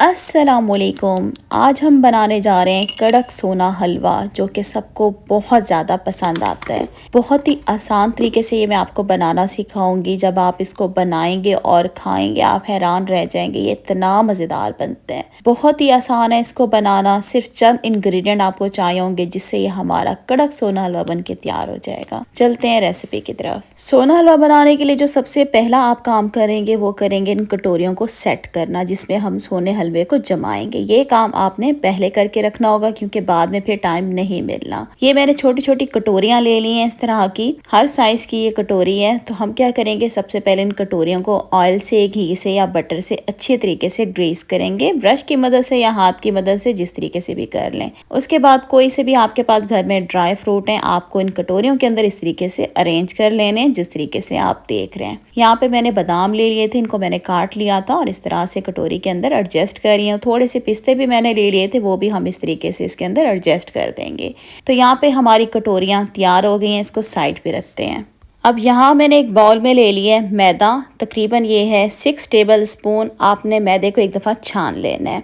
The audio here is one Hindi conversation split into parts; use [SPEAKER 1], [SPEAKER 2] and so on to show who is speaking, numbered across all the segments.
[SPEAKER 1] अस्सलामुअलैकुम। आज हम बनाने जा रहे हैं कड़क सोना हलवा, जो कि सबको बहुत ज़्यादा पसंद आता है। बहुत ही आसान तरीके से ये मैं आपको बनाना सिखाऊंगी। जब आप इसको बनाएंगे और खाएंगे आप हैरान रह जाएंगे, ये इतना मज़ेदार बनते हैं। बहुत ही आसान है इसको बनाना, सिर्फ चंद इंग्रेडिएंट आपको चाहिए होंगे जिससे ये हमारा कड़क सोना हलवा बन के तैयार हो जाएगा। चलते हैं रेसिपी की तरफ। सोना हलवा बनाने के लिए जो सबसे पहला आप काम करेंगे वो करेंगे इन कटोरियों को सेट करना, जिसमें हम सोने हलवे को जमाएंगे। ये काम आपने पहले करके रखना होगा क्योंकि बाद में फिर टाइम नहीं मिलना। ये मैंने छोटी छोटी कटोरियां ले ली हैं इस तरह की, हर साइज की ये कटोरी है। तो हम क्या करेंगे, सबसे पहले इन कटोरियों को ऑयल से, घी से या बटर से अच्छे तरीके से ग्रीस करेंगे, ब्रश की मदद से या हाथ की मदद से, जिस तरीके से भी कर लें। उसके बाद कोई से भी आपके पास घर में ड्राई फ्रूट है, आपको इन कटोरियों के अंदर इस तरीके से अरेंज कर लेने जिस तरीके से आप देख रहे हैं। यहाँ पे मैंने बादाम ले लिए थे, इनको मैंने काट लिया था और इस तरह से कटोरी के अंदर एडजस्ट कर रही हूँ। थोड़े से पिस्ते भी मैंने ले लिए थे, वो भी हम इस तरीके से इसके अंदर एडजस्ट कर देंगे। तो यहाँ पे हमारी कटोरियाँ तैयार हो गई हैं, इसको साइड पे रखते हैं। अब यहाँ मैंने एक बाउल में ले लिया है मैदा, तकरीबन ये है 6 टेबल स्पून। आपने मैदे को एक दफ़ा छान लेना है।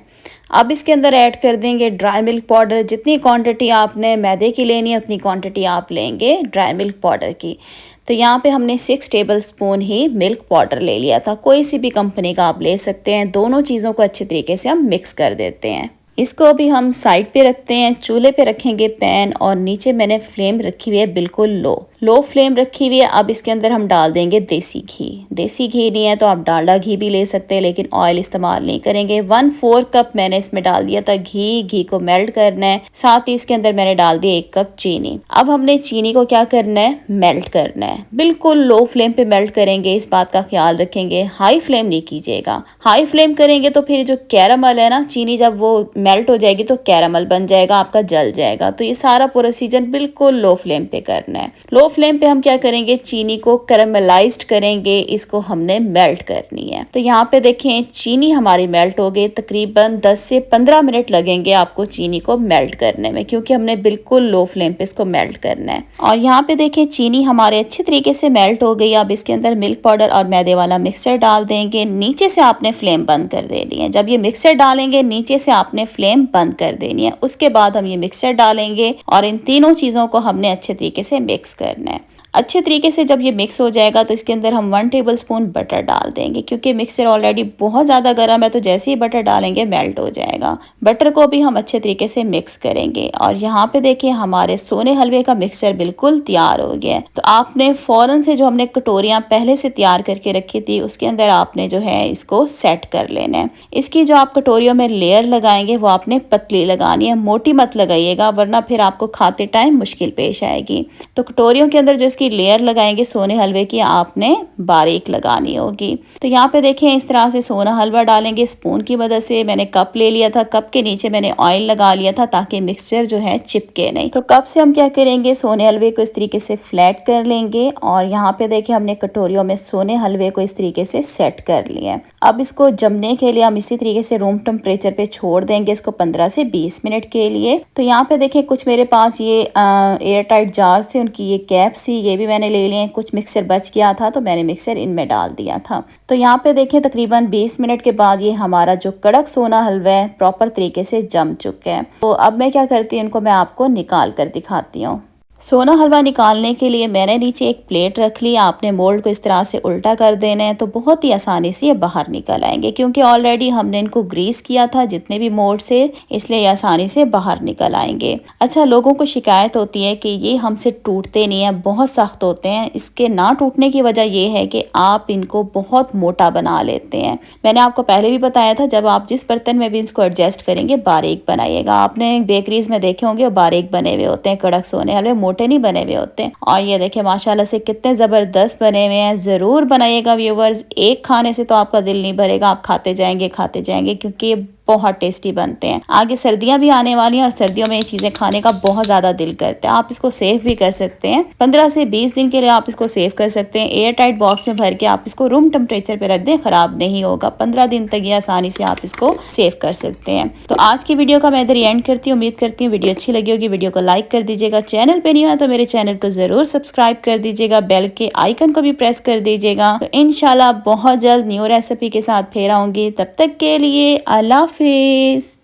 [SPEAKER 1] अब इसके अंदर ऐड कर देंगे ड्राई मिल्क पाउडर। जितनी क्वांटिटी आपने मैदे की लेनी है उतनी क्वांटिटी आप लेंगे ड्राई मिल्क पाउडर की। तो यहाँ पे हमने 6 टेबल स्पून ही मिल्क पाउडर ले लिया था, कोई सी भी कंपनी का आप ले सकते हैं। दोनों चीज़ों को अच्छे तरीके से हम मिक्स कर देते हैं। इसको अभी हम साइड पे रखते हैं। चूल्हे पे रखेंगे पैन, और नीचे मैंने फ्लेम रखी हुई है बिल्कुल लो फ्लेम रखी हुई है। अब इसके अंदर हम डाल देंगे देसी घी। देसी घी नहीं है तो आप डालडा घी भी ले सकते हैं, लेकिन ऑयल इस्तेमाल नहीं करेंगे। 1/4 कप मैंने इसमें डाल दिया था घी को मेल्ट करना है। साथ ही इसके अंदर मैंने डाल दिया 1 कप चीनी। अब हमने चीनी को क्या करना है, मेल्ट करना है। बिल्कुल लो फ्लेम पे मेल्ट करेंगे, इस बात का ख्याल रखेंगे, हाई फ्लेम नहीं कीजिएगा। हाई फ्लेम करेंगे तो फिर जो कैरामल है ना, चीनी जब वो मेल्ट हो जाएगी तो कैरामल बन जाएगा, आपका जल जाएगा। तो ये सारा प्रोसीजर बिल्कुल लो फ्लेम पे करना है। लो फ्लेम पे हम क्या करेंगे, चीनी को कैरामलाइज्ड करेंगे, इसको हमने मेल्ट करनी है। तो यहाँ पे देखें चीनी हमारी मेल्ट हो गई। तकरीबन 10 से 15 मिनट लगेंगे आपको चीनी को मेल्ट करने में, क्योंकि हमने बिल्कुल लो फ्लेम पे इसको मेल्ट करना है। और यहाँ पे देखें चीनी हमारे अच्छे तरीके से मेल्ट हो गई। अब इसके अंदर मिल्क पाउडर और मैदे वाला मिक्सचर डाल देंगे। नीचे से आपने फ्लेम बंद कर देनी है। जब ये मिक्सचर डालेंगे नीचे से आपने फ्लेम बंद कर देनी है। उसके बाद हम ये मिक्सचर डालेंगे और इन तीनों चीज़ों को हमने अच्छे तरीके से मिक्स करना है। अच्छे तरीके से जब ये मिक्स हो जाएगा तो इसके अंदर हम 1 टेबल स्पून बटर डाल देंगे, क्योंकि मिक्सचर ऑलरेडी बहुत ज़्यादा गर्म है, तो जैसे ही बटर डालेंगे मेल्ट हो जाएगा। बटर को भी हम अच्छे तरीके से मिक्स करेंगे। और यहाँ पे देखिए हमारे सोने हलवे का मिक्सचर बिल्कुल तैयार हो गया है। तो आपने फ़ौरन से जो हमने कटोरियाँ पहले से तैयार करके रखी थी उसके अंदर आपने जो है इसको सेट कर लेना है। इसकी जो आप कटोरियों में लेयर लगाएंगे वो आपने पतली लगानी है, मोटी मत लगाइएगा, वरना फिर आपको खाते टाइम मुश्किल पेश आएगी। तो कटोरियों के अंदर जो की लेयर लगाएंगे सोने हलवे की, आपने बारीक लगानी होगी। तो यहाँ पे देखें इस तरह से सोना हलवा डालेंगे स्पून की मदद से। मैंने कप ले लिया था, कप के नीचे मैंने ऑयल लगा लिया था ताकि मिक्सचर जो है चिपके नहीं। तो कप से हम क्या करेंगे, सोने हलवे को इस तरीके से फ्लैट कर लेंगे। और यहाँ पे देखें हमने कटोरियों में सोने हलवे को इस तरीके से सेट कर लिया। अब इसको जमने के लिए हम इसी तरीके से रूम टेम्परेचर पे छोड़ देंगे इसको 15 से 20 मिनट के लिए। तो यहाँ पे देखें कुछ मेरे पास ये एयर टाइट जार से उनकी ये कैप सी, ये भी मैंने ले लिए। कुछ मिक्सचर बच गया था तो मैंने मिक्सचर इनमें डाल दिया था। तो यहाँ पे देखें तकरीबन 20 मिनट के बाद ये हमारा जो कड़क सोना हलवा है प्रॉपर तरीके से जम चुका है। तो अब मैं क्या करती हूँ, इनको मैं आपको निकाल कर दिखाती हूँ। सोना हलवा निकालने के लिए मैंने नीचे एक प्लेट रख ली। आपने मोल्ड को इस तरह से उल्टा कर देना है, तो बहुत ही आसानी से ये बाहर निकल आएंगे, क्योंकि ऑलरेडी हमने इनको ग्रीस किया था जितने भी मोल्ड से, इसलिए आसानी से बाहर निकल आएंगे। अच्छा, लोगों को शिकायत होती है कि ये हमसे टूटते नहीं है, बहुत सख्त होते हैं। इसके ना टूटने की वजह यह है कि आप इनको बहुत मोटा बना लेते हैं। मैंने आपको पहले भी बताया था, जब आप जिस बर्तन में भी इसको एडजस्ट करेंगे बारीक बनाइएगा। आपने बेकरीज में देखे होंगे बारीक बने हुए होते हैं कड़क सोने हलवे, मोटे नहीं बने हुए होते हैं। और ये देखें माशाल्लाह से कितने ज़बरदस्त बने हुए हैं। ज़रूर बनाइएगा व्यूवर्स, एक खाने से तो आपका दिल नहीं भरेगा, आप खाते जाएंगे, क्योंकि ये बहुत टेस्टी बनते हैं। आगे सर्दियां भी आने वाली हैं और सर्दियों में ये चीज़ें खाने का बहुत ज़्यादा दिल करता है। आप इसको सेव भी कर सकते हैं, 15 से 20 दिन के लिए आप इसको सेव कर सकते हैं। एयर टाइट बॉक्स में भर के आप इसको रूम टेम्परेचर पे रख दें, ख़राब नहीं होगा। 15 दिन तक ये आसानी से आप इसको सेव कर सकते हैं। तो आज की वीडियो का मैं इधर एंड करती हूँ। उम्मीद करती हूँ वीडियो अच्छी लगी होगी। वीडियो को लाइक कर दीजिएगा, चैनल पर नहीं हुआ तो मेरे चैनल को ज़रूर सब्सक्राइब कर दीजिएगा, बेल के आइकन को भी प्रेस कर दीजिएगा। तो इंशाल्लाह बहुत जल्द न्यू रेसिपी के साथ फिर आऊँगी। तब तक के लिए अल्लाह हाफ़िज़। हाफिज़।